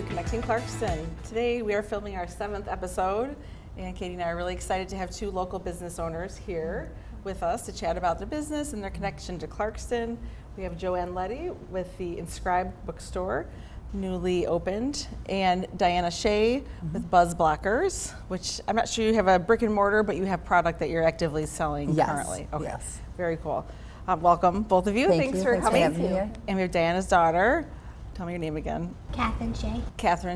Connecting Clarkston. Today we are filming our 7th episode, and Katie and I are really excited to have 2 local business owners here with us to chat about their business and their connection to Clarkston. We have Joanne Leddy with the Inscribe Bookstore, newly opened, and Shea with Buzz Blockers, which I'm not sure you have a brick and mortar, but you have product that you're actively selling currently. Okay. Yes. Very cool. Welcome, both of you. Thanks for coming. having me here. And we have Diana's daughter. Tell me your name again. Catherine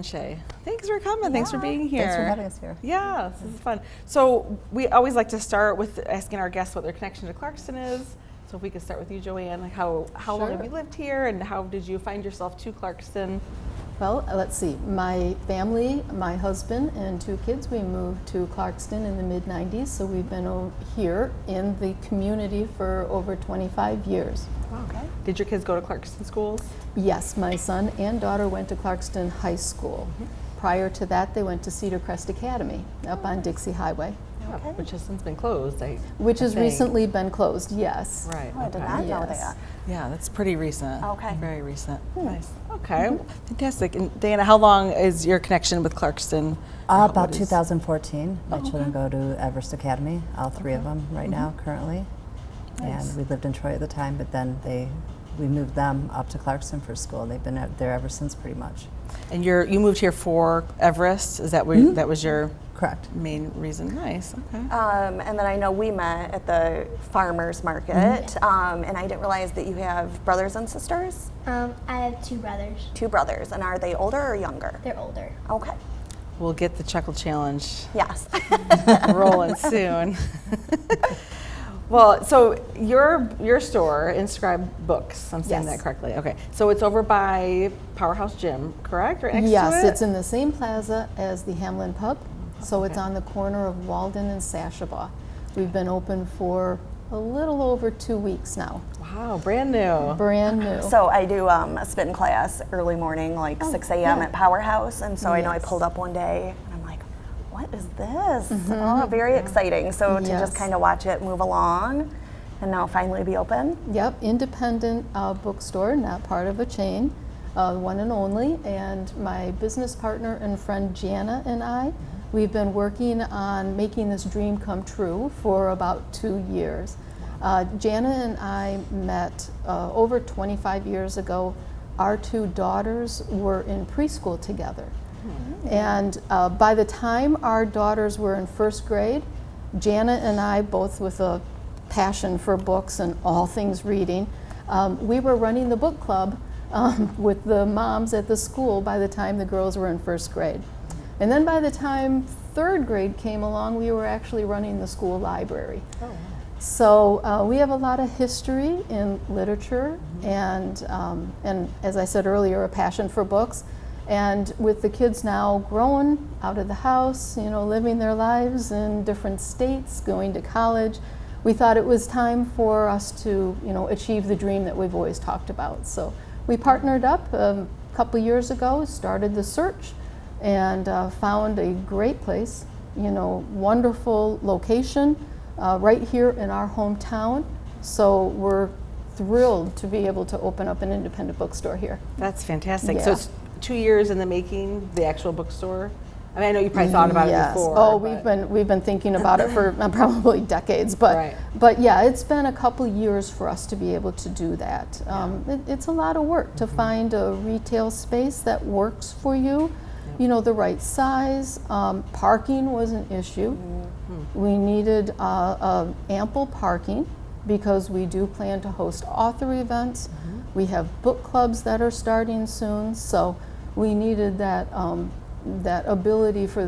Shea. Thanks for coming. Thanks for being here. Thanks for having us here. Yeah, this is fun. So we always like to start with asking our guests what their connection to Clarkston is. So if we could start with you, Joanne, like how long have you lived here, and how did you find yourself to Clarkston? Well, let's see. My family, my husband and 2 kids, we moved to Clarkston in the mid-90s, so we've been here in the community for over 25 years. Okay. Did your kids go to Clarkston schools? Yes, my son and daughter went to Clarkston High School. Prior to that, they went to Cedar Crest Academy up on Dixie Highway. Okay. Which has since been closed. Which has recently been closed, yes. Right. Oh, I did not know that. Yeah, that's pretty recent. Okay. Very recent. Nice. Okay. Fantastic. And Diana, how long is your connection with Clarkston? About 2014. My children go to Everest Academy, all 3 of them right now currently. Nice. And we lived in Troy at the time, but then we moved them up to Clarkston for school. They've been there ever since pretty much. And you moved here for Everest? Is that where that was your Correct. main reason? Nice. Okay. And then I know we met at the farmers market, and I didn't realize that you have brothers and sisters. I have 2 brothers. 2 brothers, and are they older or younger? They're older. Okay. We'll get the Chuckle Challenge Yes. rolling soon. Well, so your store, Inscribe Books, I'm saying Yes. that correctly. Okay, so it's over by Powerhouse Gym, correct? Or next to Yes, it? it's in the same plaza as the Hamlin Pub, so it's Okay. on the corner of Walden and Sashabaw. We've been open for a little over 2 weeks now. Wow, brand new. Brand new. So I do a spin class early morning, like 6 a.m. yeah. at Powerhouse, and so I know I Yes. pulled up one day, and I'm like, what is this? Oh, very exciting. So to Yes. just kind of watch it move along, and now finally be open. Yep, independent bookstore, not part of a chain, one and only. And my business partner and friend Jana and I, we've been working on making this dream come true for about 2 years. Jana and I met over 25 years ago. Our 2 daughters were in preschool together. And by the time our daughters were in 1st grade, Jana and I, both with a passion for books and all things reading, we were running the book club with the moms at the school by the time the girls were in 1st grade. And then by the time 3rd grade came along, we were actually running the school library. So we have a lot of history in literature and as I said earlier, a passion for books. And with the kids now growing out of the house, living their lives in different states, going to college, we thought it was time for us to, achieve the dream that we've always talked about. So we partnered up a couple years ago, started the search, and found a great place, wonderful location right here in our hometown. So we're thrilled to be able to open up an independent bookstore here. That's fantastic. Yeah. So it's 2 years in the making, the actual bookstore? I mean, I know you probably thought about it before. Oh, but- we've been thinking about it for probably decades, but Right. but yeah, it's been a couple years for us to be able to do that. It's a lot of work to find a retail space that works for you, the right size. Parking was an issue. We needed ample parking because we do plan to host author events. We have book clubs that are starting soon, so we needed that that ability for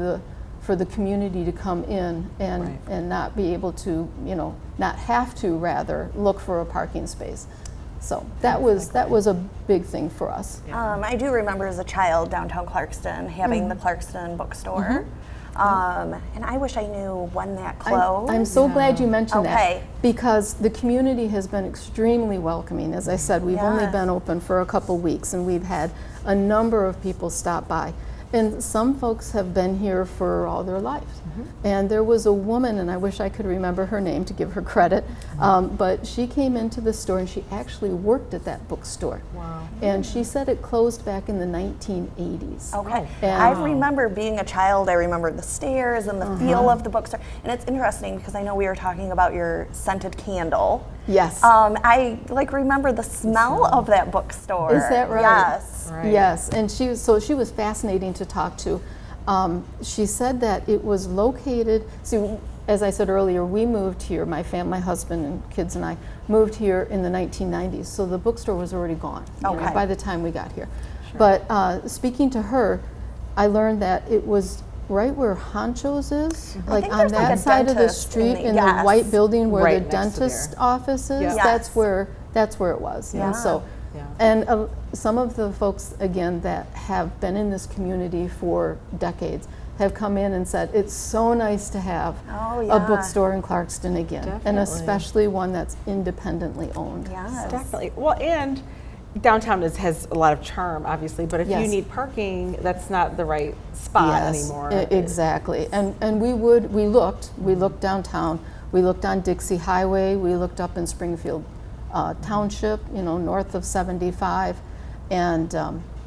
the community to come in and not be able to, not have to rather look for a parking space. So that was a big thing for us. I do remember as a child downtown Clarkston having the Clarkston bookstore. And I wish I knew when that closed. I'm so glad you mentioned Okay. that because the community has been extremely welcoming. As I said, we've only Yes. been open for a couple weeks and we've had a number of people stop by. And some folks have been here for all their lives. And there was a woman, and I wish I could remember her name to give her credit, but she came into the store and she actually worked at that bookstore. Wow. And she said it closed back in the 1980s. Okay. And- I remember being a child. I remember the stairs and the feel of the bookstore. And it's interesting because I know we were talking about your scented candle. Yes. I remember the smell of that bookstore. Is that right? Yes. Right. Yes, and she was fascinating to talk to. She said that it was located. See, as I said earlier, we moved here. My husband and kids and I moved here in the 1990s. So the bookstore was already gone Okay. by the time we got here. But speaking to her, I learned that it was right where Honcho's is, like think on there's like that a side of the dentist street in in the- the yes. white building where Right the next to dentist there. office is. Yeah. Yes. That's where it was. Yeah. And so, Yeah. and some of the folks again that have been in this community for decades have come in and said it's so nice to have Oh, a yeah. bookstore in Clarkston again, and Definitely. especially one that's independently owned. Yes. Definitely. Well, and downtown has a lot of charm, obviously, but if you Yes. need parking, that's not the right spot Yes, anymore. exactly. And we looked downtown, we looked on Dixie Highway, we looked up in Springfield Township, north of 75, and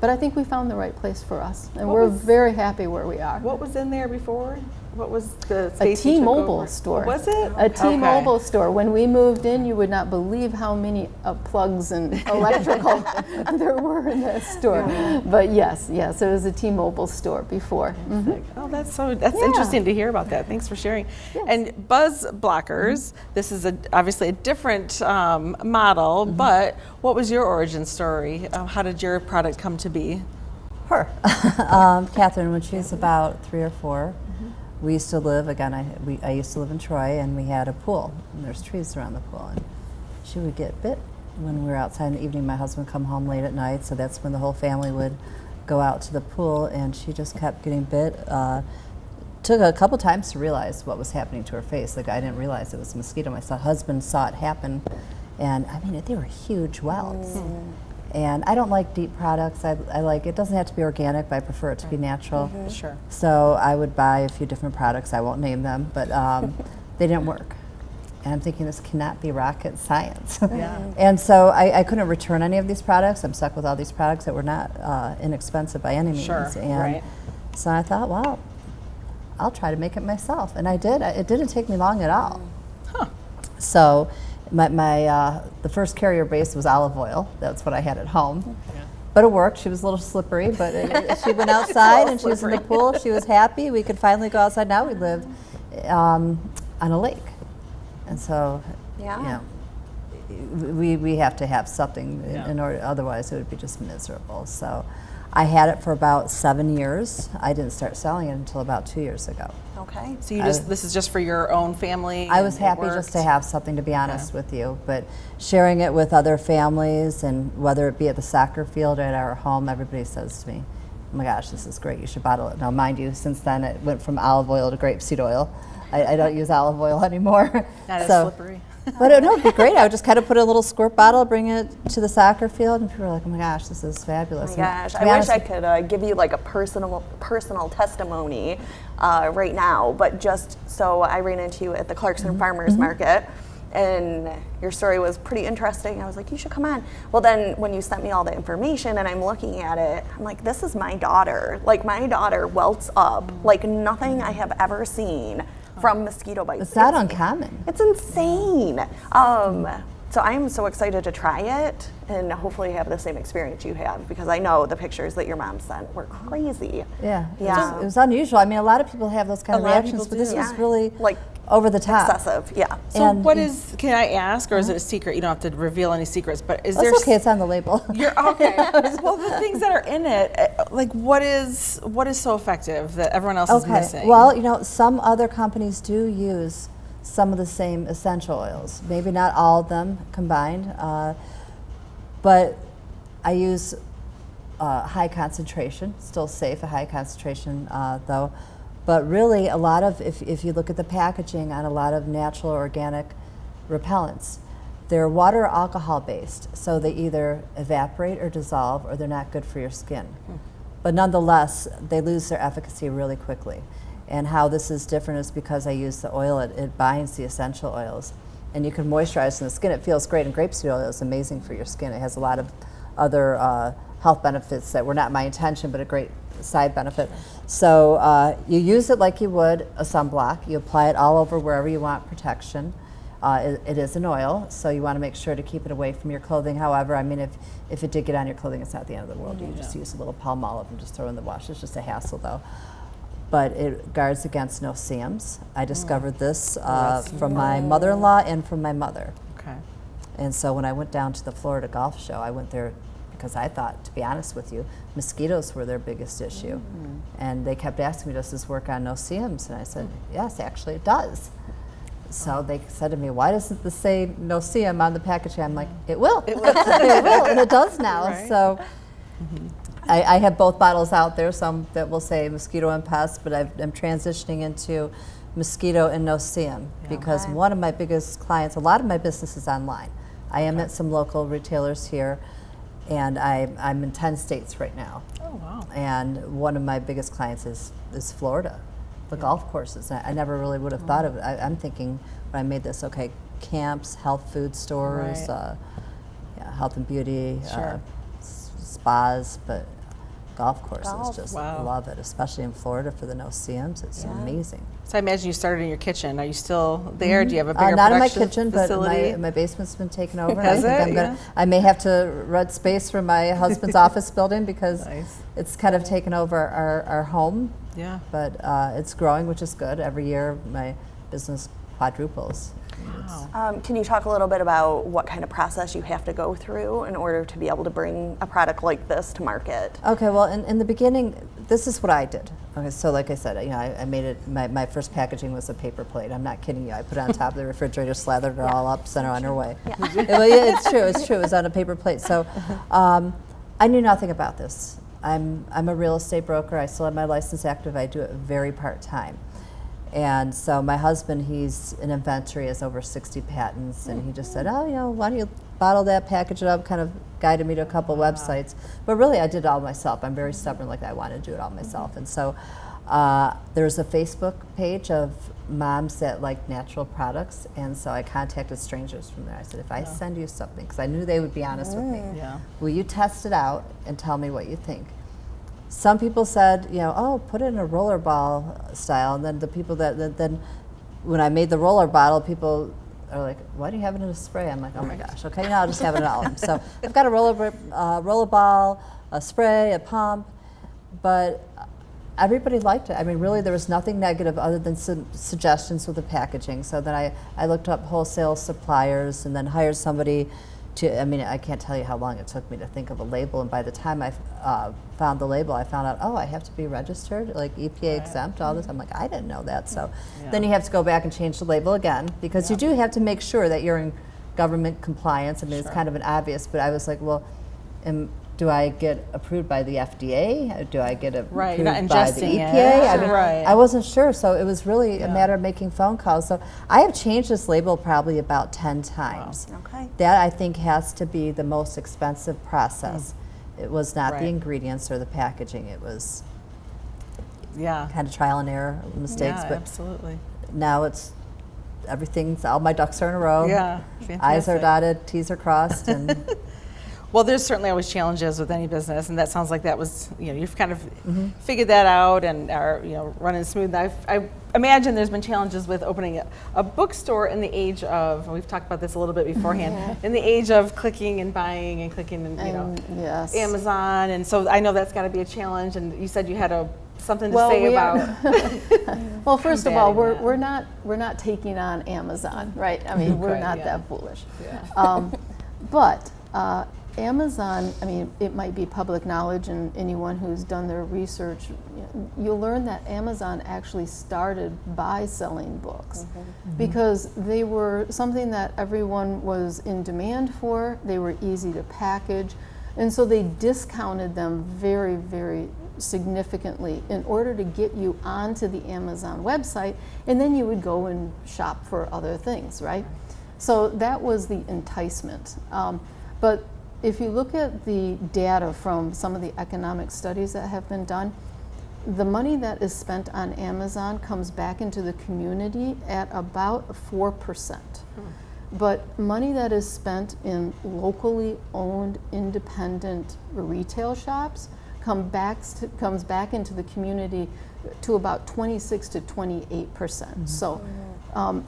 but I think we found the right place for us, and What we're was- very happy where we are. What was in there before? What was the A space you took T-Mobile over? store. Oh, was it? A T-Mobile Okay. store. When we moved in, you would not believe how many plugs and electrical there were in that store. But yes, it was a T-Mobile store before. Mhm. Oh, that's Yeah. interesting to hear about that. Thanks for sharing. Yes. And buzz blockers. This is obviously a different model, but what was your origin story? How did your product come to be? Her, Catherine, when she was about 3 or 4, we used to live, again, I used to live in Troy, and we had a pool, and there's trees around the pool, and she would get bit when we were outside in the evening. My husband would come home late at night, so that's when the whole family would go out to the pool, and she just kept getting bit. Took a couple times to realize what was happening to her face. Like, I didn't realize it was a mosquito. My husband saw it happen, and I mean, they were huge welts. And I don't like deep products. I like, it doesn't have to be organic, but I prefer it to be natural. Sure. So I would buy a few different products. I won't name them, but they didn't work. And I'm thinking this cannot be rocket science. Yeah. And so I couldn't return any of these products. I'm stuck with all these products that were not inexpensive by any means. Sure, And right. so I thought, well, I'll try to make it myself. And I did. It didn't take me long at all. So the first carrier base was olive oil. That's what I had at home. But it worked. She was a little slippery, but she went outside and she was in the pool. She was happy. We could finally go outside. Now we live on a lake. And so, Yeah. we have to have something in order, otherwise it would be just miserable. So I had it for about 7 years. I didn't start selling it until about 2 years ago. Okay. So this is just for your own family? I was and it happy just to worked? have something, to be honest with you, but sharing it with other families, and whether it be at the soccer field or at our home, everybody says to me, oh my gosh, this is great, you should bottle it. Now mind you, since then it went from olive oil to grapeseed oil. I don't use olive oil anymore. Not as So- slippery. But no, it'd be great. I would just kind of put a little squirt bottle, bring it to the soccer field, and people are like, "Oh my gosh, this is fabulous!" Oh my gosh, And to I be wish honest- I could give you like a personal testimony right now, but just so I ran into you at the Clarkston Farmers Market, and your story was pretty interesting. I was like, you should come on. Well, then when you sent me all the information and I'm looking at it, I'm like, this is my daughter. Like, my daughter welts up like nothing I have ever seen from mosquito bites. It's not uncommon. It's insane. So I am so excited to try it and hopefully have the same experience you have, because I know the pictures that your mom sent were crazy. Yeah, Yeah. It was unusual. I mean, a lot of people have those kind A of lot of reactions, people but this do. was Yeah. really Like, over the top. excessive, yeah. So And- what is, can I ask, or is it a secret? You don't have to reveal any secrets, but is there... That's okay. It's on the label. You're okay. Well, the things that are in it, like what is so effective that everyone else is missing? Well, some other companies do use some of the same essential oils. Maybe not all of them combined, but I use high concentration. Still safe, a high concentration though. But really, a lot of, if you look at the packaging on a lot of natural organic repellents, they're water or alcohol based, so they either evaporate or dissolve, or they're not good for your skin. but nonetheless, they lose their efficacy really quickly. And how this is different is because I use the oil, it binds the essential oils. And you can moisturize in the skin. It feels great, and grapeseed oil is amazing for your skin. It has a lot of other health benefits that were not my intention, but a great side benefit. So you use it like you would a sunblock. You apply it all over wherever you want protection. It is an oil, so you want to make sure to keep it away from your clothing. However, I mean, if it did get on your clothing, it's not the end of the world. You just use a little Palmolive and just throw it in the wash. It's just a hassle, though. But it guards against no-see-ums. I discovered this from my mother-in-law and from my mother. Okay. And so when I went down to the Florida Golf Show, I went there because I thought, to be honest with you, mosquitoes were their biggest issue. And they kept asking me, does this work on no-see-ums? And I said, yes, actually it does. So they said to me, why doesn't this say no-see-um on the packaging? I'm like, it will. It will, and it does now. Right. So I have both bottles out there, some that will say mosquito and pest, but I'm transitioning into mosquito and no-see-um because one of my biggest clients, a lot of my business is online. I am at some local retailers here, and I'm in 10 states right now. Oh, wow. And one of my biggest clients is Florida, the golf courses. I never really would have thought of it. I'm thinking when I made this, okay, camps, health food stores, Right. health and beauty, Sure. spas, but golf courses, Golf. just Wow. love it, especially in Florida for the no-see-ums. It's amazing. So I imagine you started in your kitchen. Are you still there? Do you have a bigger Not in my production kitchen, facility? but my basement's been taken over. Has I think it? I'm I may have to rent space for my husband's office building because Nice. it's kind of taken over our home. Yeah. But it's growing, which is good. Every year, my business quadruples. Wow. Can you talk a little bit about what kind of process you have to go through in order to be able to bring a product like this to market? Okay, well, in the beginning, this is what I did. Okay, so like I said, I made it. My first packaging was a paper plate. I'm not kidding you. I put it on top of the refrigerator, slathered it all up, sent her on her way. It's true. It's true. It was on a paper plate. So I knew nothing about this. I'm a real estate broker. I still have my license active. I do it very part-time. And so my husband, he's an inventor. He has over 60 patents. And he just said, oh, why don't you bottle that, package it up, kind of guided me to a couple websites. But really, I did it all myself. I'm very stubborn, like I want to do it all myself. And so there's a Facebook page of moms that like natural products. And so I contacted strangers from there. I said, if I send you something, because I knew they would be honest with me, Yeah. will you test it out and tell me what you think? Some people said, oh, put it in a roller ball style. And then the people then when I made the roller bottle, people are like, why do you have it in a spray? I'm like, oh my gosh, okay, now I'll just have it in all of them. So I've got a roller ball, a spray, a pump, but everybody liked it. I mean, really, there was nothing negative other than some suggestions with the packaging. So then I looked up wholesale suppliers and then hired somebody to, I can't tell you how long it took me to think of a label, and by the time I found the label, I found out, I have to be registered, like EPA exempt, all this. I'm like, I didn't know that. So then you have to go back and change the label again, because you do have to make sure that you're in government compliance. It's kind of an obvious, but I was like, well, do I get approved by the FDA? Do I get approved You're not by the ingesting it. EPA? I wasn't sure, so it was really a matter of making phone calls. So I have changed this label probably about 10 times. Wow. Okay. That, I think, has to be the most expensive process. It was not Right. the ingredients or the packaging. It was Yeah. kind of trial and error mistakes. Yeah, But absolutely. now all my ducks are in a row. Yeah. I's are Fantastic. dotted, T's are crossed, and Well, there's certainly always challenges with any business, and that sounds like that was, you've kind of figured that out and are, running smooth. I imagine there's been challenges with opening a bookstore in the age of, and we've talked about this a little bit beforehand, in the age of clicking and buying and clicking and, Yes. Amazon, and so I know that's got to be a challenge. And you said you had something to Well, say we are- about. Well, first of all, combating that. we're not taking on Amazon, right? I mean, we're Right, not yeah. that foolish. Yeah. But Amazon, it might be public knowledge, and anyone who's done their research, you'll learn that Amazon actually started by selling books because they were something that everyone was in demand for. They were easy to package, and so they discounted them very, very significantly in order to get you onto the Amazon website, and then you would go and shop for other things, right? So that was the enticement. But if you look at the data from some of the economic studies that have been done, the money that is spent on Amazon comes back into the community at about 4%. But money that is spent in locally owned independent retail shops comes back into the community to about 26 to 28%. So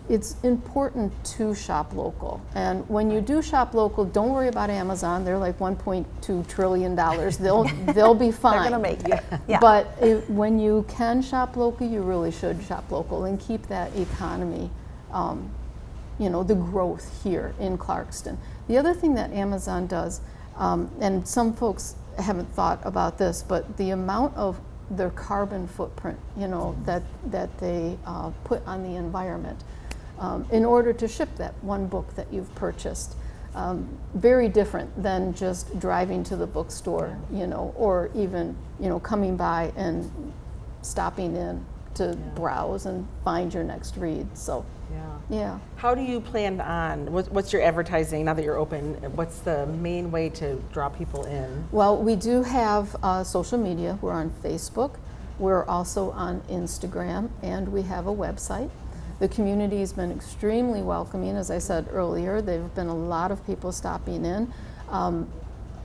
it's important to shop local. And when you do shop local, don't worry about Amazon. They're like $1.2 trillion. They'll be fine. They're gonna make it. Yeah. But when you can shop local, you really should shop local and keep that economy, the growth here in Clarkston. The other thing that Amazon does, and some folks haven't thought about this, but the amount of their carbon footprint, that they put on the environment in order to ship that one book that you've purchased. Very different than just driving to the bookstore, or even, coming by and stopping in to browse and find your next read. So, yeah. How do you plan on, what's your advertising now that you're open? What's the main way to draw people in? Well, we do have social media. We're on Facebook. We're also on Instagram, and we have a website. The community has been extremely welcoming. As I said earlier, there have been a lot of people stopping in.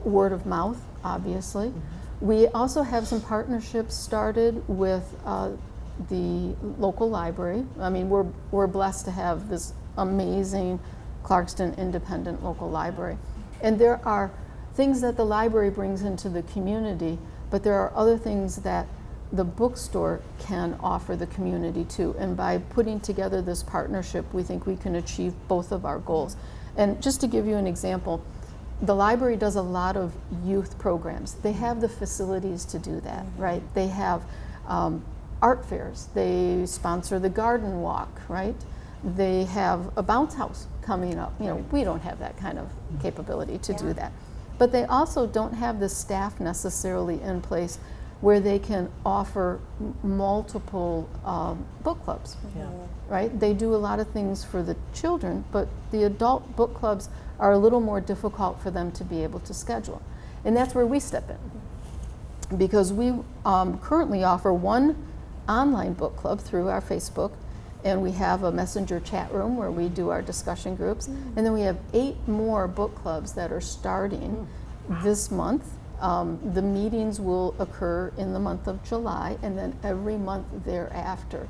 Word of mouth, obviously. We also have some partnerships started with the local library. I mean, we're blessed to have this amazing Clarkston independent local library. And there are things that the library brings into the community, but there are other things that the bookstore can offer the community too. And by putting together this partnership, we think we can achieve both of our goals. And just to give you an example, the library does a lot of youth programs. They have the facilities to do that, right? They have art fairs. They sponsor the garden walk, right? They have a bounce house coming up. We don't have that kind of capability to do that. But they also don't have the staff necessarily in place where they can offer multiple book clubs, right? They do a lot of things for the children, but the adult book clubs are a little more difficult for them to be able to schedule. And that's where we step in, because we currently offer one online book club through our Facebook, and we have a messenger chat room where we do our discussion groups, and then we have 8 more book clubs that are starting this month. The meetings will occur in the month of July, and then every month thereafter.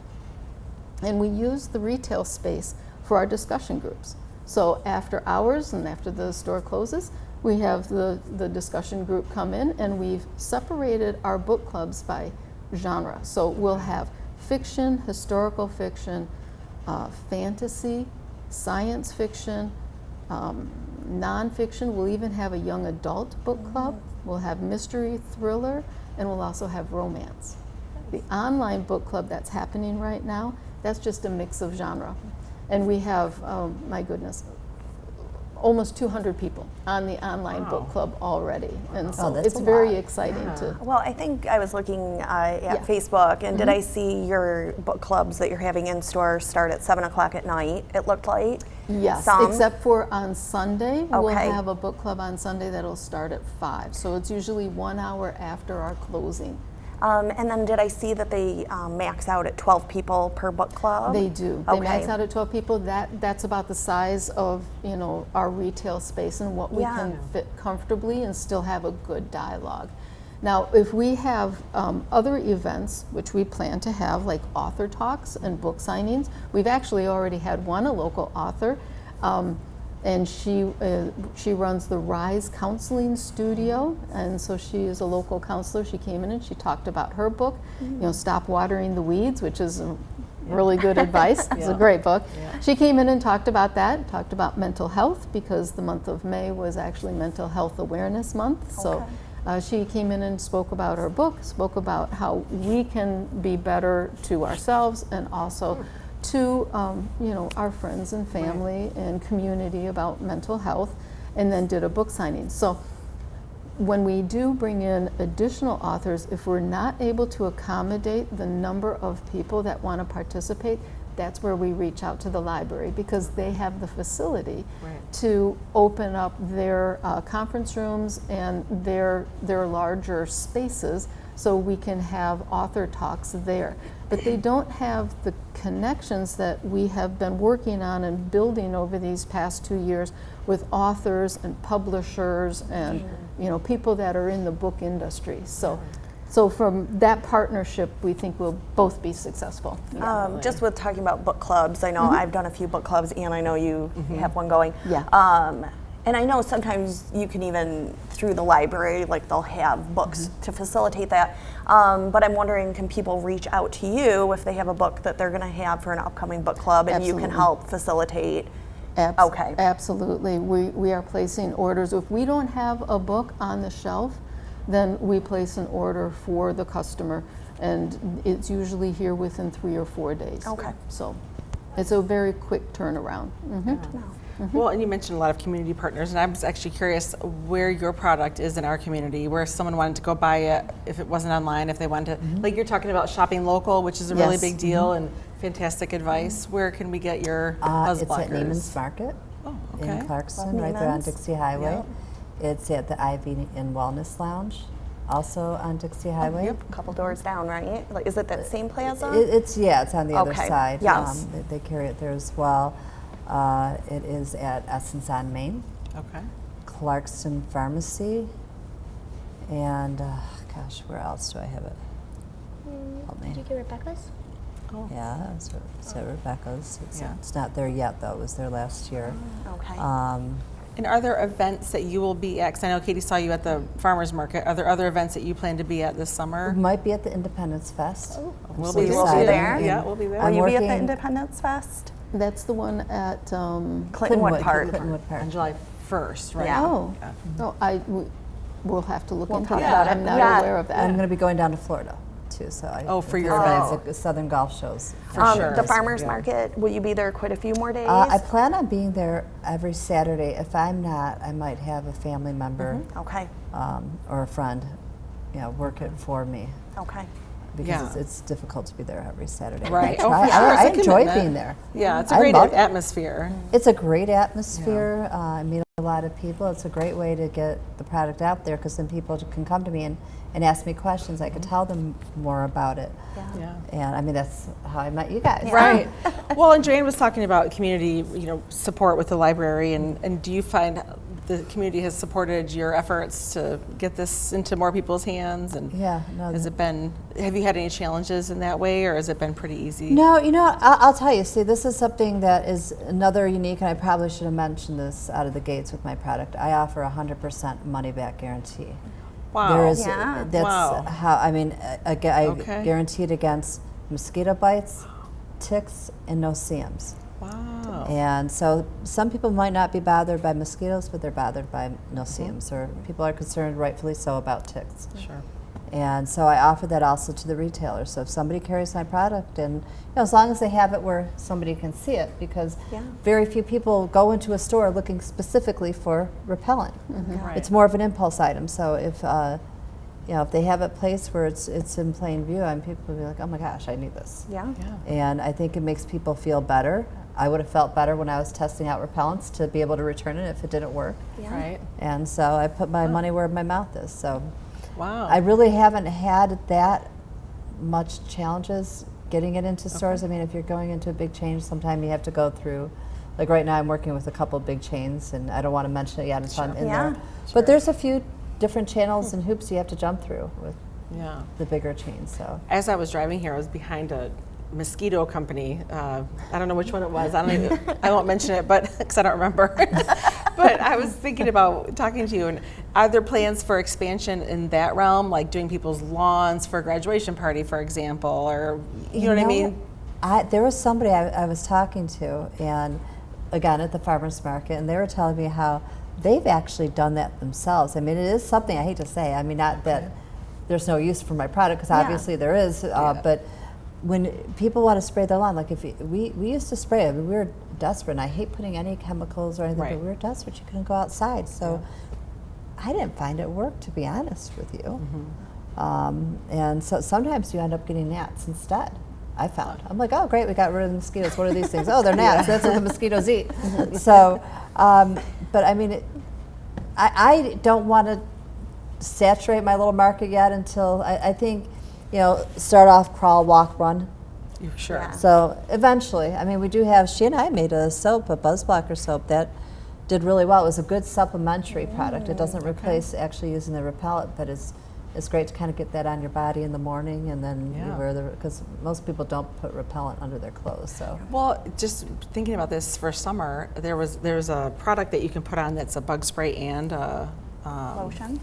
And we use the retail space for our discussion groups. So after hours and after the store closes, we have the discussion group come in, and we've separated our book clubs by genre. So we'll have fiction, historical fiction, fantasy, science fiction, nonfiction. We'll even have a young adult book club. We'll have mystery, thriller, and we'll also have romance. The online book club that's happening right now, that's just a mix of genre. And we have, my goodness, almost 200 people on the online book club already. And so it's very exciting to. Well, I think I was looking at Facebook, and did I see your book clubs that you're having in store start at 7 o'clock at night, it looked like? Yes, except for on Sunday. We'll have a book club on Sunday that'll start at 5. So it's usually 1 hour after our closing. And then did I see that they max out at 12 people per book club? They do. They max out at 12 people. That's about the size of our retail space and what we can fit comfortably and still have a good dialogue. Now, if we have other events, which we plan to have, like author talks and book signings, we've actually already had one, a local author, and she runs the Rise Counseling Studio, and so she is a local counselor. She came in and she talked about her book, Stop Watering the Weeds, which is really good advice. It's a great book. She came in and talked about that, talked about mental health, because the month of May was actually Mental Health Awareness Month. So she came in and spoke about her book, spoke about how we can be better to ourselves and also to our friends and family and community about mental health, and then did a book signing. So when we do bring in additional authors, if we're not able to accommodate the number of people that want to participate, that's where we reach out to the library, because they have the facility Right. to open up their conference rooms and their larger spaces so we can have author talks there. But they don't have the connections that we have been working on and building over these past 2 years with authors and publishers and people that are in the book industry. So from that partnership, we think we'll both be successful. Just with talking about book clubs, I know I've done a few book clubs, and I know you have one going. Yeah. And I know sometimes you can even, through the library, like they'll have books to facilitate that. But I'm wondering, can people reach out to you if they have a book that they're going to have for an upcoming book club, and you can Absolutely. help facilitate? Okay. Absolutely. We are placing orders. If we don't have a book on the shelf, then we place an order for the customer, and it's usually here within 3 or 4 days. Okay. So it's a very quick turnaround. Well, and you mentioned a lot of community partners, and I was actually curious where your product is in our community, where if someone wanted to go buy it, if it wasn't online, if they wanted to, like you're talking about shopping local, which is a really Yes. big deal and fantastic advice. Where can we get your buzz It's blockers? at Neiman's Market Oh, in okay. Clarkston, right there on Neiman's. Dixie Highway. It's at the Ivy and Wellness Lounge, also on Dixie Highway. Yep. A couple doors down, right? Like, is it that same plaza? It's on the other Okay, side. yes. They carry it there as well. It is at Essence on Main, Okay. Clarkston Pharmacy, and gosh, where else do I have it? Help me. Did you get Rebecca's? Oh. Yeah, it's at Rebecca's. Yeah. It's not there yet, though. It was there last year. Okay. And are there events that you will be at? 'Cause I know Katie saw you at the farmers market. Are there other events that you plan to be at this summer? We might be at the Independence Fest. Oh. I'm We'll so be excited. there. And Yeah, we'll be there. Will I'm you be at the working- Independence Fest? That's the one at, Clintonwood Park. Clintonwood Park. On July 1st, right? Yeah. oh, Yeah. no, we'll have to look into talk that. about it. I'm not Yeah. aware of that. I'm going to be going down to Florida, too. So Oh, for your events, the Southern Golf shows. For sure. The farmers Yeah. market, will you be there quite a few more days? I plan on being there every Saturday. If I'm not, I might have a family member Okay. or a friend, work it for me Okay. because Yeah. it's difficult to be there every Saturday. Right. I, Oh, try- for sure. It's a I enjoy commitment. being there. Yeah, it's a I great love it. atmosphere. It's a great atmosphere. I meet a lot of people. It's a great way to get the product out there because then people can come to me and ask me questions. I could tell them more about it. Yeah. And I mean, that's how I met you guys. Right. Well, and Joanne was talking about community, support with the library, and do you find the community has supported your efforts to get this into more people's hands? And Yeah. No, have you had any challenges in that way, or has it been pretty easy? No, I'll tell you. See, this is something that is another unique, and I probably should have mentioned this out of the gates with my product. I offer 100% money back guarantee. Wow. There is, Yeah. that's Wow. how, I mean, I Okay. guarantee it against mosquito bites, ticks, and no-see-ums. Wow. And so some people might not be bothered by mosquitoes, but they're bothered by no-see-ums, or people are concerned, rightfully so, about ticks. Sure. And so I offer that also to the retailers. So if somebody carries my product, and as long as they have it where somebody can see it, because Yeah. very few people go into a store looking specifically for repellent. Right. It's more of an impulse item. So if if they have it placed where it's in plain view, and people will be like, oh my gosh, I need this. Yeah. Yeah. And I think it makes people feel better. I would have felt better when I was testing out repellents to be able to return it if it didn't work. Yeah. Right. And so I put my money where my mouth is. So Wow. I really haven't had that much challenges getting it into stores. I mean, if you're going into a big chain, sometimes you have to go through, like right now I'm working with a couple of big chains, and I don't want to mention it yet until I'm in Yeah. there. But there's a few different channels and hoops you have to jump through with Yeah. the bigger chains. So As I was driving here, I was behind a mosquito company. I don't know which one it was. I won't mention it, but because I don't remember. But I was thinking about talking to you. And are there plans for expansion in that realm, like doing people's lawns for a graduation party, for example, or you know what I mean? There was somebody I was talking to, and again at the farmers market, and they were telling me how they've actually done that themselves. I mean, it is something, I hate to say. I mean, not that there's no use for my product, because obviously there is, but when people want to spray their lawn, like we used to spray it, we were desperate, and I hate putting any chemicals or anything, Right. but we were desperate. You couldn't go outside, so I didn't find it work, to be honest with you. And so sometimes you end up getting gnats instead. I found. I'm like, oh, great, we got rid of the mosquitoes. What are these things? Oh, they're gnats. That's what the mosquitoes eat. So, but I mean, I don't want to saturate my little market yet until I think, start off, crawl, walk, run. Sure. Yeah. So eventually, I mean, we do have, Shea and I made a soap, a buzz blocker soap that did really well. It was a good supplementary product. It doesn't replace actually using the repellent, but it's great to kind of get that on your body in the morning, and then you wear because most people don't put repellent under their clothes. So Well, just thinking about this for summer, there's a product that you can put on that's a bug spray and Lotion?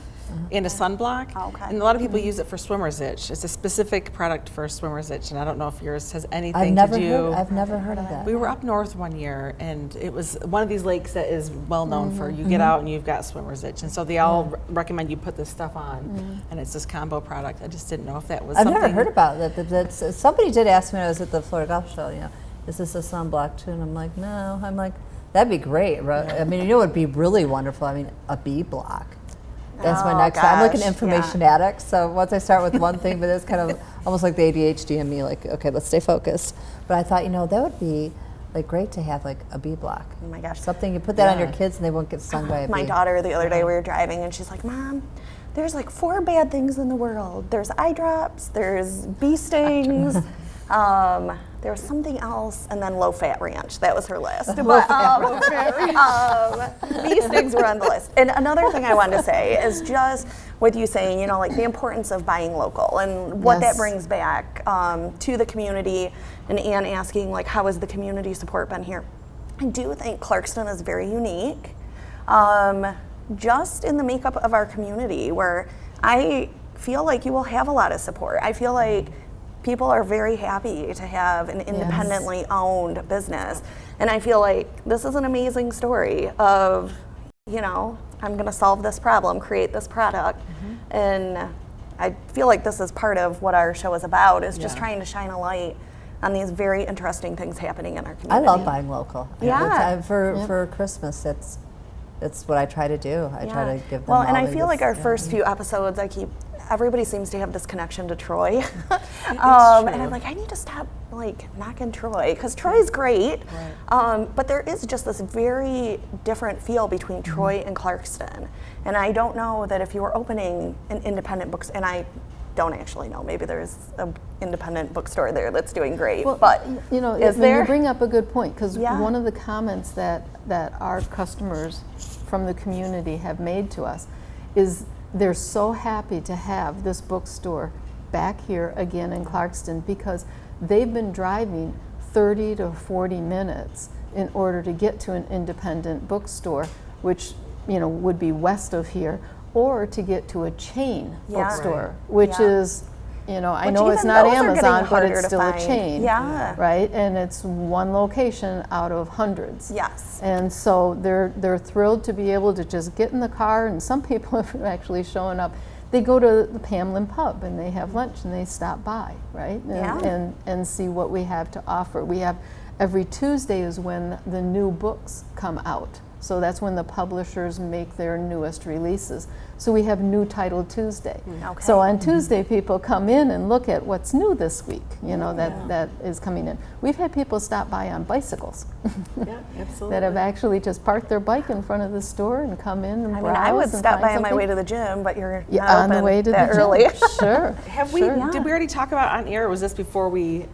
and a sunblock. Oh, okay. And a lot of people use it for swimmer's itch. It's a specific product for swimmer's itch, and I don't know if yours has anything I've to do. I've never heard of that. We were up north one year, and it was one of these lakes that is well known for you get out and you've got swimmer's itch, and so they all recommend you put this stuff on, and it's this combo product. I just didn't know if that was I've something. never heard about that. But that's, somebody did ask me when I was at the Florida Golf Show, is this a sunblock too? And I'm like, no. I'm like, that'd be great. I mean, it would be really wonderful. I mean, a bee block. That's my next. I'm like an gosh, information addict. So once I start with one thing, but it's kind of almost like the ADHD in me. Like, okay, let's stay focused. But I thought, that would be like great to have like a bee block. Oh my gosh. Something you put that on your kids and they won't get stung by a bee. My daughter, the other day, we were driving, and she's like, Mom, there's like 4 bad things in the world. There's eye drops, there's bee stings, there was something else, and then low-fat ranch. That was her list. But bee stings were on the list. And another thing I wanted to say is just with you saying, like the importance of buying local and what that brings back to the community, and Anne asking, like, how has the community support been here? I do think Clarkston is very unique. Just in the makeup of our community, where I feel like you will have a lot of support. I feel like people are very happy to have an independently owned business. And I feel like this is an amazing story of, I'm going to solve this problem, create this product. And I feel like this is part of what our show is about, is just trying to shine a light on these very interesting things happening in our community. I love buying local. Yeah. For Christmas, it's what I try to do. I try to give them Well, all and I the feel like goods. our first few episodes, everybody seems to have this connection to Troy. And I'm like, I need to stop knocking Troy, because Troy's great. But there is just this very different feel between Troy and Clarkston. And I don't know that if you were opening an independent books, and I don't actually know, maybe there's an independent bookstore there that's doing great. Well, but is there? You bring up a good point, because Yeah. one of the comments that our customers from the community have made to us is they're so happy to have this bookstore back here again in Clarkston, because they've been driving 30 to 40 minutes in order to get to an independent bookstore, which would be west of here, or to get to a chain bookstore, which is, I know it's even not those are getting Amazon, but harder it's to still a find. chain, Yeah. right? And it's one location out of hundreds. Yes. And so they're thrilled to be able to just get in the car, and some people have actually shown up. They go to the Pamlin Pub and they have lunch and they stop by, right? And see what we have to offer. We have every Tuesday is when the new books come out. So that's when the publishers make their newest releases. So we have New Title Tuesday. Okay. So on Tuesday, people come in and look at what's new this week, that is coming in. We've had people stop by on bicycles Yeah, absolutely. that have actually just parked their bike in front of the store and come in and browse. I would and stop find by on my something. way to the gym, but you're Yeah, not on the open way to that the early. gym. Sure. Have we? Sure. Did we already talk about on air? Or was this before we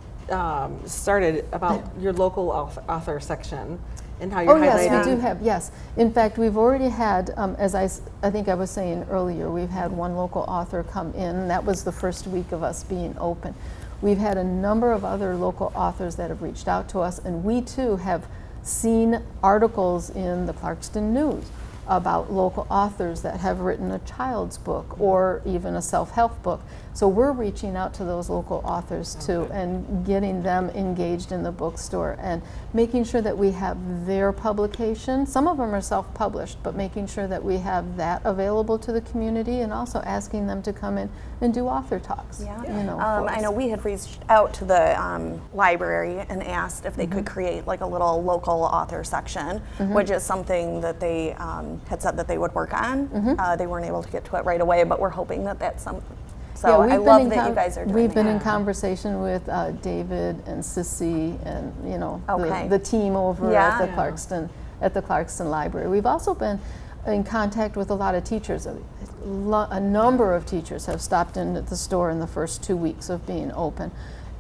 started about your local author section and how you're Oh yes, highlighting? we do have, yes. In fact, we've already had, as I think I was saying earlier, we've had one local author come in, and that was the first week of us being open. We've had a number of other local authors that have reached out to us, and we too have seen articles in the Clarkston News about local authors that have written a child's book or even a self-help book. So we're reaching out to those local authors too, and getting them engaged in the bookstore and making sure that we have their publication. Some of them are self-published, but making sure that we have that available to the community, and also asking them to come in and do author talks. Yeah. For I us. know we had reached out to the library and asked if they could create like a little local author section, which is something that they had said that they would work on. They weren't able to get to it right away, but we're hoping that that's So we've I been love in that you guys are doing We've been that. in conversation with David and Sissy and Okay. the team over Yeah. at the Clarkston Library. We've also been in contact with a lot of teachers. A number of teachers have stopped in at the store in the first 2 weeks of being open,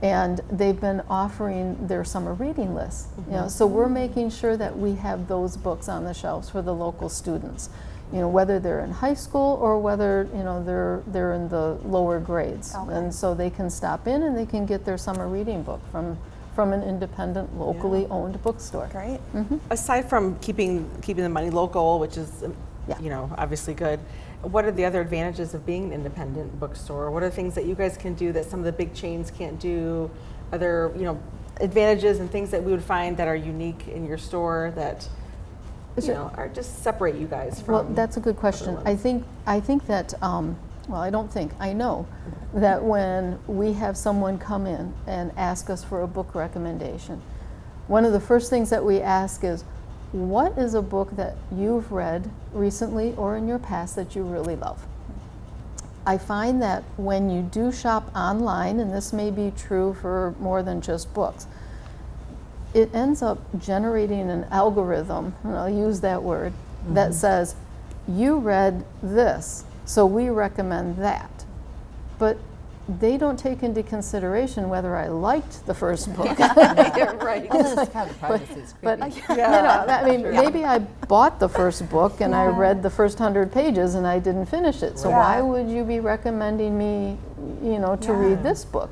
and they've been offering their summer reading lists. So we're making sure that we have those books on the shelves for the local students. Whether they're in high school or whether they're in the lower grades, and so they can stop in and they can get their summer reading book from an independent, locally owned bookstore. Great. Aside from keeping the money local, which is Yeah. Obviously good, what are the other advantages of being an independent bookstore? What are things that you guys can do that some of the big chains can't do? Other advantages and things that we would find that are unique in your store that are just separate you guys from? Well, that's a good question. other I ones? think that I know that when we have someone come in and ask us for a book recommendation, one of the first things that we ask is, what is a book that you've read recently or in your past that you really love? I find that when you do shop online, and this may be true for more than just books, it ends up generating an algorithm, and I'll use that word, that says, you read this, so we recommend that. But they don't take into consideration whether I liked the first book. Right. That's kind of privacy is But creepy. maybe I bought the first book and I read the first 100 pages and I didn't finish it. So Yeah. why would you be recommending me, to read this book?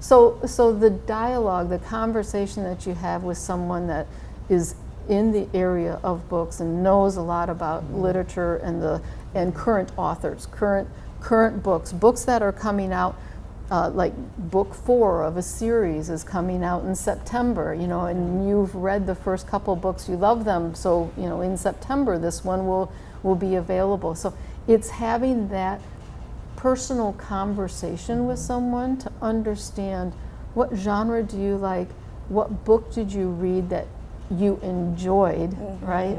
So the dialogue, the conversation that you have with someone that is in the area of books and knows a lot about literature and current authors, current books that are coming out. Like book 4 of a series is coming out in September, and you've read the first couple books, you love them, so in September this one will be available. So it's having that personal conversation with someone to understand what genre do you like, what book did you read that you enjoyed, right?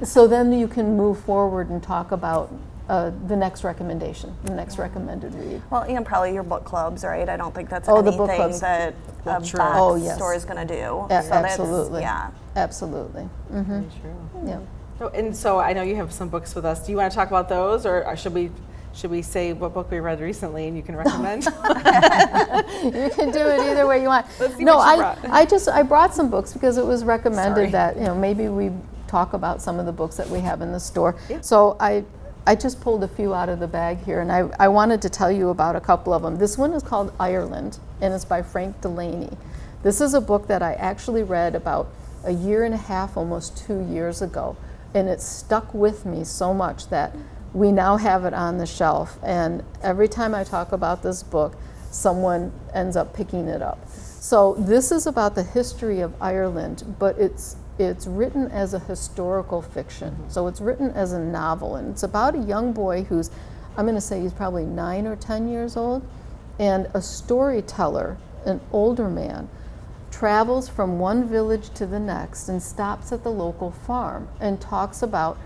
So then you can move forward and talk about the next recommendation, the next recommended read. Well, probably your book clubs, right? I don't think that's Oh, the anything book clubs. that a True. box Oh, yes. store is going to do. Yeah, So that's- absolutely. Yeah. Absolutely. Very true. Yeah. Oh, and so I know you have some books with us. Do you want to talk about those, or should we say what book we read recently and you can recommend? You can do it either way you want. Let's see No, what you brought. I brought some books because it was recommended Sorry. that maybe we talk about some of the books that we have in the store. Yeah. So I just pulled a few out of the bag here, and I wanted to tell you about a couple of them. This one is called Ireland, and it's by Frank Delaney. This is a book that I actually read about a year and a half, almost 2 years ago, and it stuck with me so much that we now have it on the shelf. And every time I talk about this book, someone ends up picking it up. So this is about the history of Ireland, but it's written as a historical fiction. So it's written as a novel, and it's about a young boy who's, I'm going to say he's probably 9 or 10 years old, and a storyteller, an older man, travels from one village to the next and stops at the local farm and talks about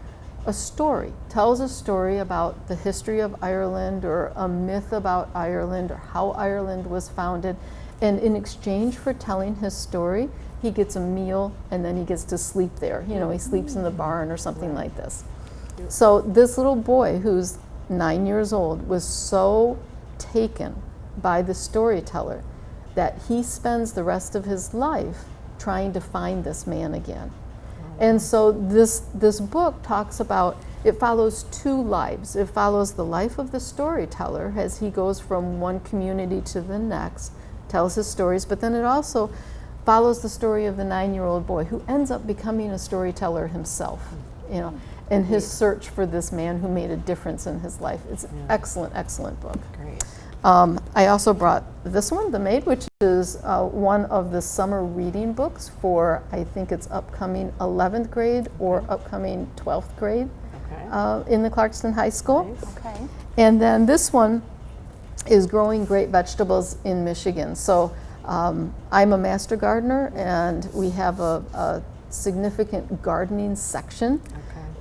a story, tells a story about the history of Ireland or a myth about Ireland or how Ireland was founded. And in exchange for telling his story, he gets a meal and then he gets to sleep there. He sleeps in the barn or something like this. So this little boy who's 9 years old was so taken by the storyteller that he spends the rest of his life trying to find this man again. And so this book talks about, it follows 2 lives. It follows the life of the storyteller as he goes from one community to the next, tells his stories, but then it also follows the story of the 9-year-old boy who ends up becoming a storyteller himself, and his search for this man who made a difference in his life. It's an excellent book. Great. I also brought this one, The Maid, which is one of the summer reading books for, I think it's upcoming 11th grade or upcoming 12th grade in the Clarkston High School. Nice. Okay. And then this one is Growing Great Vegetables in Michigan. So I'm a master gardener, and we have a significant gardening section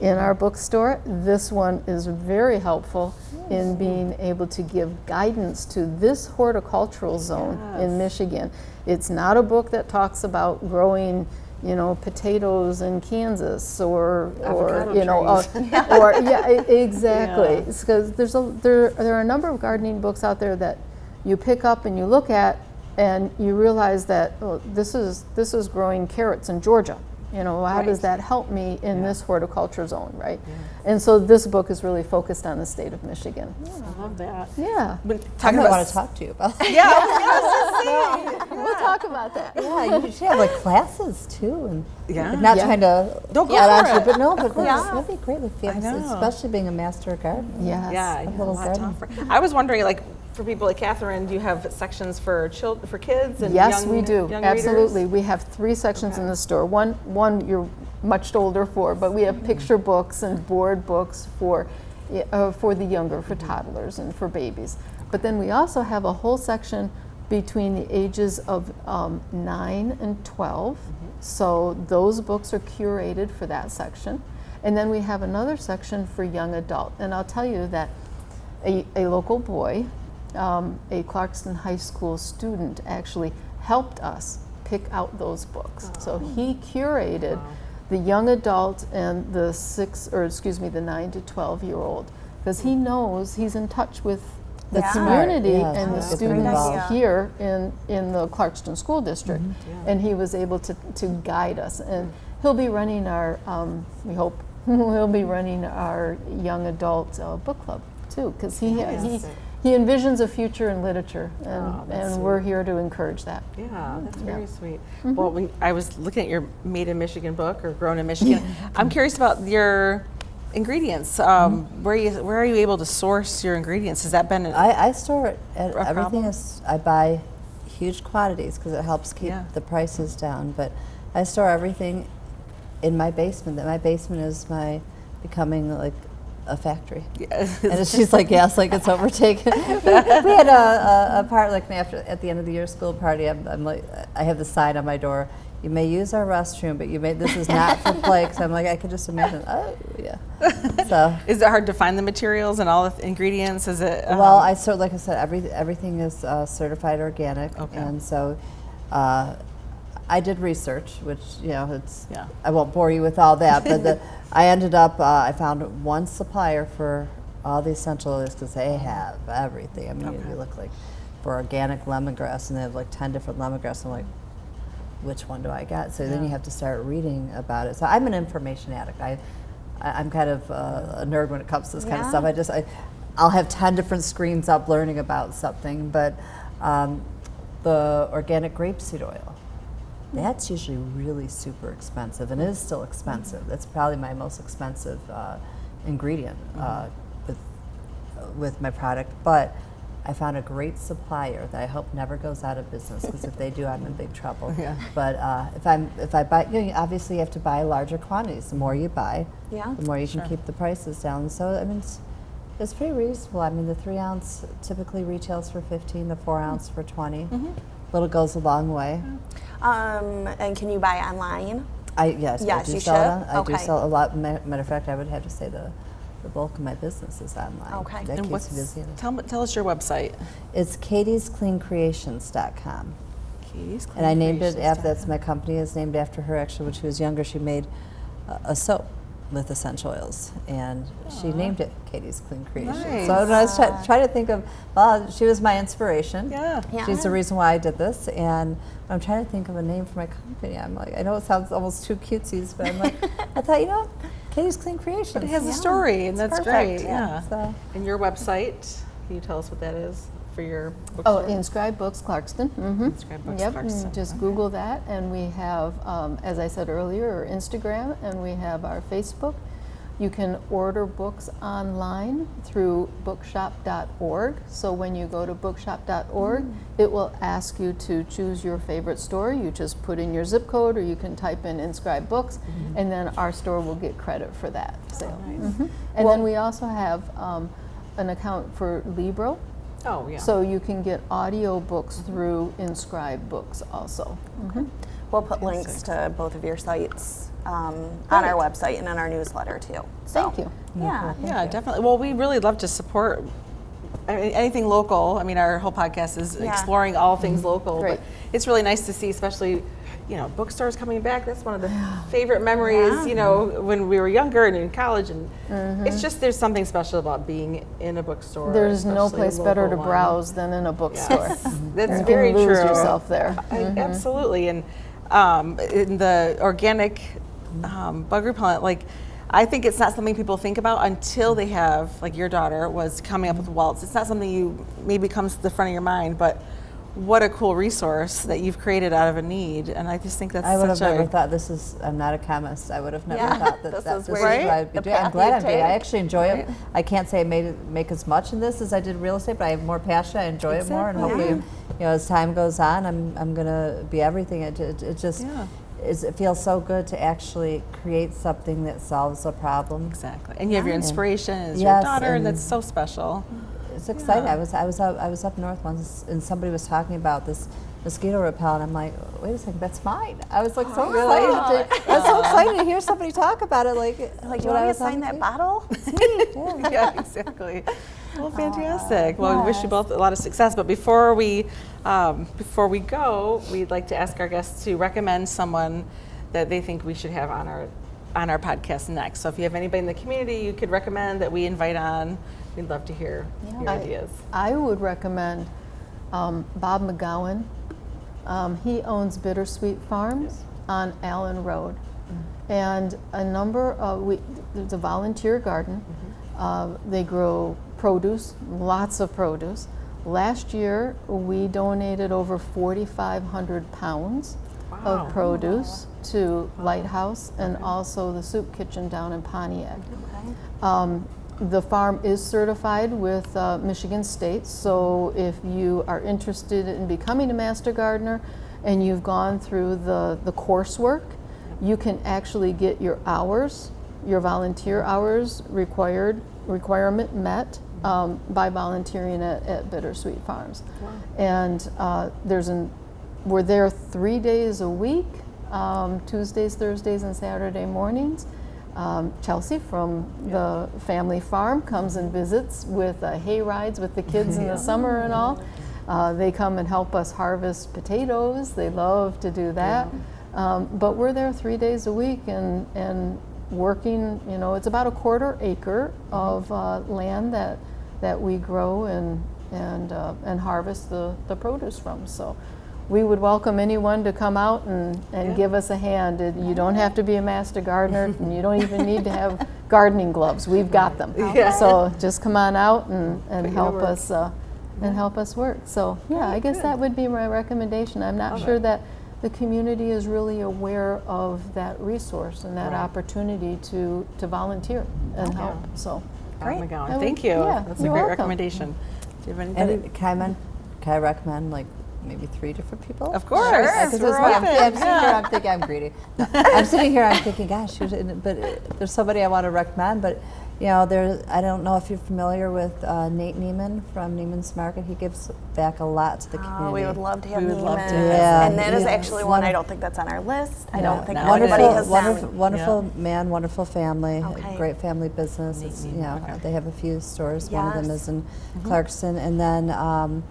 in our bookstore. This one is very helpful in being able to give guidance to this horticultural zone in Michigan. It's not a book that talks about growing, you know, potatoes in Kansas or you know, exactly. Because there are a number of gardening books out there that you pick up and you look at, and you realize that this is growing carrots in Georgia. You know, how does that help me in this horticulture zone, right? And so this book is really focused on the state of Michigan. I love that. Yeah. I want to talk to you about that. We'll talk about that. Yeah, you should have like classes too, and Yeah. not trying to Don't go add for on to it. it, but no, but that'd be great if you have, know. especially being a master gardener. Yes. Yeah, A a little lot garden. tougher. I was wondering, like, for people like Catherine, do you have sections for kids and Yes, young, we do. young Absolutely. readers? We have 3 sections in the store. One you're much older for, but we have picture books and board books for the younger, for toddlers and for babies. But then we also have a whole section between the ages of 9 and 12. So those books are curated for that section. And then we have another section for young adult. And I'll tell you that a local boy, a Clarkston High School student, actually helped us pick out those books. So he curated the young adult and the 9 to 12-year-old, because he knows he's in touch with the community and the Get them students involved. here in the Clarkston School District, and he was able to guide us. And he'll be running our, we hope, he'll be running our young adult book club too, because he envisions a future in literature, and we're here to encourage that. Yeah, that's very sweet. Well, when I was looking at your Made in Michigan book, or Grown in Michigan, I'm curious about your ingredients. Where are you able to source your ingredients? Has that been I store it. Everything problem? is. I buy huge quantities because it helps keep the prices down. But I store everything in my basement. That my basement is becoming like a factory. And she's like, yes, like it's overtaken. we had a part like at the end of the year school party. I'm like, I have the sign on my door. You may use our restroom, but this is not for play. So I'm like, I could just imagine. Oh, yeah. So. Is it hard to find the materials and all the ingredients? Is it? Well, like I said, everything is certified organic, and so I did research, which it's. Yeah. I won't bore you with all that, but I ended up. I found one supplier for all the essential oils because they have everything. I mean, you look like for organic lemongrass, and they have like 10 different lemongrass. I'm like, which one do I get? So then you have to start reading about it. So I'm an information addict. I'm kind of a nerd when it comes to this kind of stuff. I'll have 10 different screens up learning about something, but the organic grapeseed oil, that's usually really super expensive, and it is still expensive. That's probably my most expensive ingredient with my product, but I found a great supplier that I hope never goes out of business, because if they do, I'm in big trouble. But if I buy, obviously you have to buy larger quantities. The more you buy, the more you can keep the prices down. So I mean, it's pretty reasonable. I mean, the 3 ounce typically retails for $15, the 4 ounce for $20. Little goes a long way. And can you buy online? Yes, Yes, I do you sell should? it. I do Okay. sell a lot. Matter of fact, I would have to say the bulk of my business is online. Okay. That And keeps me busy. tell us your website. It's katiescleancreations.com. Katie's And I named it Clean after, that's my company is named after her. Actually, when she was younger, she made a soap with essential oils, and she named it Katie's Clean Creations. Nice. So when I was trying to think of, she was my inspiration. Yeah. She's the reason why I did this, and I'm trying to think of a name for my company. I'm like, I know it sounds almost too cutesy, but I'm like, I thought, Katie's Clean Creations. But it has a story, and that's perfect, great. yeah. So. And your website, can you tell us what that is for your bookstore? Oh, Inscribe Books, Clarkston. Inscribe Books, Yep, Clarkston. and just Google that, and we have, as I said earlier, our Instagram, and we have our Facebook. You can order books online through bookshop.org. So when you go to bookshop.org, it will ask you to choose your favorite store. You just put in your zip code, or you can type in Inscribe Books, and then our store will get credit for that sale. And then we also have an account for Libro. Oh, yeah. So you can get audio books through Inscribe Books also. We'll put links to both of your sites on our website and in our newsletter too. So, Thank you. Yeah. Yeah, definitely. Well, we really love to support anything local. I mean, our whole podcast is exploring all things local. Great. But it's really nice to see, especially, bookstores coming back. That's one of the favorite memories, when we were younger and in college. And it's just, there's something special about being in a bookstore. There's no especially a place better to local one. browse than in a bookstore. That's You very can lose true. yourself there. Absolutely. And in the organic bug repellent, I think it's not something people think about until they have, like your daughter was coming up with welts. It's not something you maybe comes to the front of your mind, but what a cool resource that you've created out of a need. And I just think that's I would have such never a thought I'm not a chemist. I would have never Yeah. thought that This this is is where what you- I'd be the doing. I'm path glad you I'm doing it. I take. actually enjoy it. I can't say I make as much in this as I did real estate, but I have more passion. I enjoy it more, and hopefully, as time goes on, I'm gonna be everything. It just it feels so good to actually create something that solves a problem. exactly. And you have your inspiration as Yes, your daughter, and and- that's so special. It's exciting. I was up north once, and somebody was talking about this mosquito repellent. I'm like, wait a second, that's mine. I was like so excited. I was so excited to hear somebody talk about it. Like, Do you when want I me to was sign on that TV. bottle? It's me. Yeah, exactly. Well, fantastic. Well, we wish you both a lot of success. But before we go, we'd like to ask our guests to recommend someone that they think we should have on our podcast next. So if you have anybody in the community you could recommend that we invite on, we'd love to hear your ideas. I would recommend Bob McGowan. He owns Bittersweet Farms on Allen Road. And there's a volunteer garden. They grow produce, lots of produce. Last year, we donated over 4,500 pounds of produce to Lighthouse and also the soup kitchen down in Pontiac. The farm is certified with Michigan State, so if you are interested in becoming a master gardener and you've gone through the coursework, you can actually get your hours, your volunteer hours requirement met by volunteering at Bittersweet Farms. And we're there 3 days a week, Tuesdays, Thursdays, and Saturday mornings. Chelsea from the family farm comes and visits with hay rides with the kids in the summer and all. They come and help us harvest potatoes. They love to do that. But we're there 3 days a week and working, it's about a 1/4 acre of land that we grow and harvest the produce from. So we would welcome anyone to come out and give us a hand. You don't have to be a master gardener, and you don't even need to have gardening gloves. We've got them. So just come on out and help us help us work. So I guess that would be my recommendation. I'm not sure that the community is really aware of that resource and that opportunity to volunteer and help. So Great. would- Thank you. yeah, That's a you're great welcome. recommendation. Do you have anything? And can I recommend maybe 3 different people? Of course. Because We're I'm open. sitting here, I'm thinking I'm greedy. No, I'm sitting here, I'm thinking, gosh, but there's somebody I want to recommend. But I don't know if you're familiar with Nate Neiman from Neiman's Market. He gives back a lot to the community. We would love to have We would love to Neiman's. have Yeah, And that is yeah. actually one I don't think that's on our list. I don't think no, it anybody is. has them. Wonderful man, wonderful family, Okay. great family business. It's, they have a few stores. One of them Yes. is in Clarkston, and then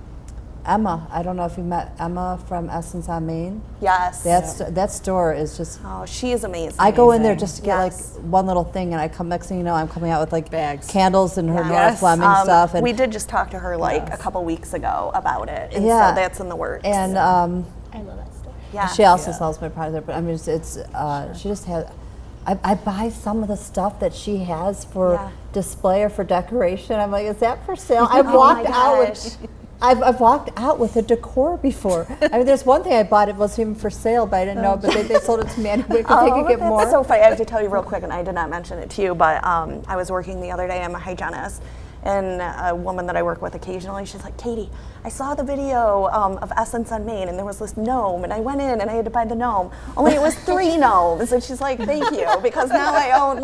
Emma. I don't know if you met Emma from Essence on Main. Yes. That store is just. Oh, she is amazing. I go in there just to get Yes. like one little thing, and I come next thing you know, I'm coming out with like Bags. candles and her Nora Yes. Fleming stuff. And we did just talk to her a couple weeks ago about it, and Yeah. so that's in the works. and I love that store. yeah. she also sells my product there. But I mean, she just has. I buy some of the stuff that she has for display or for decoration. I'm like, is that for sale? I've Oh walked my out gosh. with. I've walked out with a decor before. I mean, there's one thing I bought. It wasn't even for sale, but I didn't know. But they sold it to me anyway because they could get that's more. so funny. I have to tell you real quick, and I did not mention it to you, but I was working the other day. I'm a hygienist, and a woman that I work with occasionally, she's like, Katie, I saw the video of Essence on Main, and there was this gnome, and I went in and I had to buy the gnome. Only it was 3 gnomes, and she's like, thank you, because now I own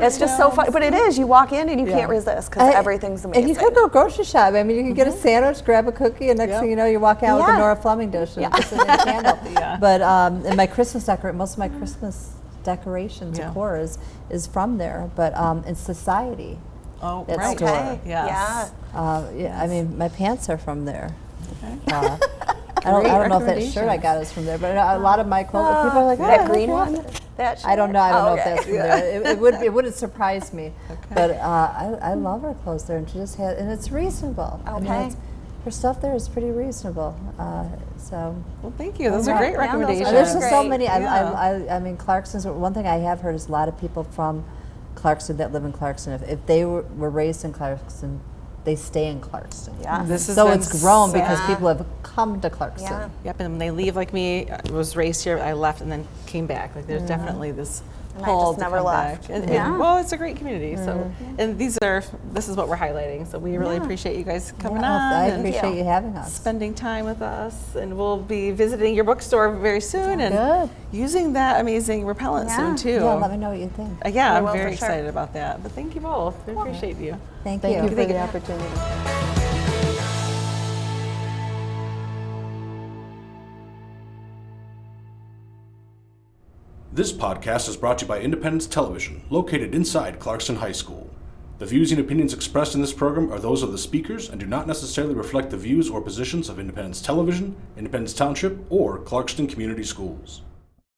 it's just so fun. But it is, you walk in and you can't resist because everything's amazing. And you could go grocery shop. I mean, you can get a sandwich, grab a cookie, and next thing you know, you're walking out with a Yeah. Nora Fleming dish and just a candle. Yeah. But and my Christmas decoration, most of my Christmas decoration Yeah. decor is from there. But in society, Oh, that right. store. Okay. Yes. Yeah, I mean, my pants are from there. Okay. I don't know if that Great shirt I got is from there, but a lot of my clothes, people are like, that "Oh, green okay." one? That I don't know. I don't know if okay. that's from there. It wouldn't surprise me. Okay. But I love her clothes there, and she just had, and it's reasonable. I mean, Okay. her stuff there is pretty reasonable. So Well, thank you. Those are Yeah. great Yeah, those are recommendations. there's just so great. many. Yeah. I mean, Clarkston's one thing I have heard is a lot of people from Clarkston that live in Clarkston. If they were raised in Clarkston, they stay in Clarkston. Yeah. This has So been it's grown because Yeah. people have come to Clarkston. Yeah. Yep, and when they leave like me, I was raised here, I left and then came back. Like there's definitely this And I pull just to never come left. back. And, Yeah. well, it's a great community. So, and this is what we're highlighting. So we really Yeah. appreciate you guys coming Well, on I and appreciate you having us. spending time with us. And we'll be visiting your bookstore very soon and Good. using that amazing repellent Yeah. soon too. Yeah, let me know what you think. Yeah, We I'm will very for sure. excited about that. But thank you both. We appreciate you. Thank Thank you you. for the opportunity. This podcast is brought to you by Independence Television, located inside Clarkston High School. The views and opinions expressed in this program are those of the speakers and do not necessarily reflect the views or positions of Independence Television, Independence Township, or Clarkston Community Schools.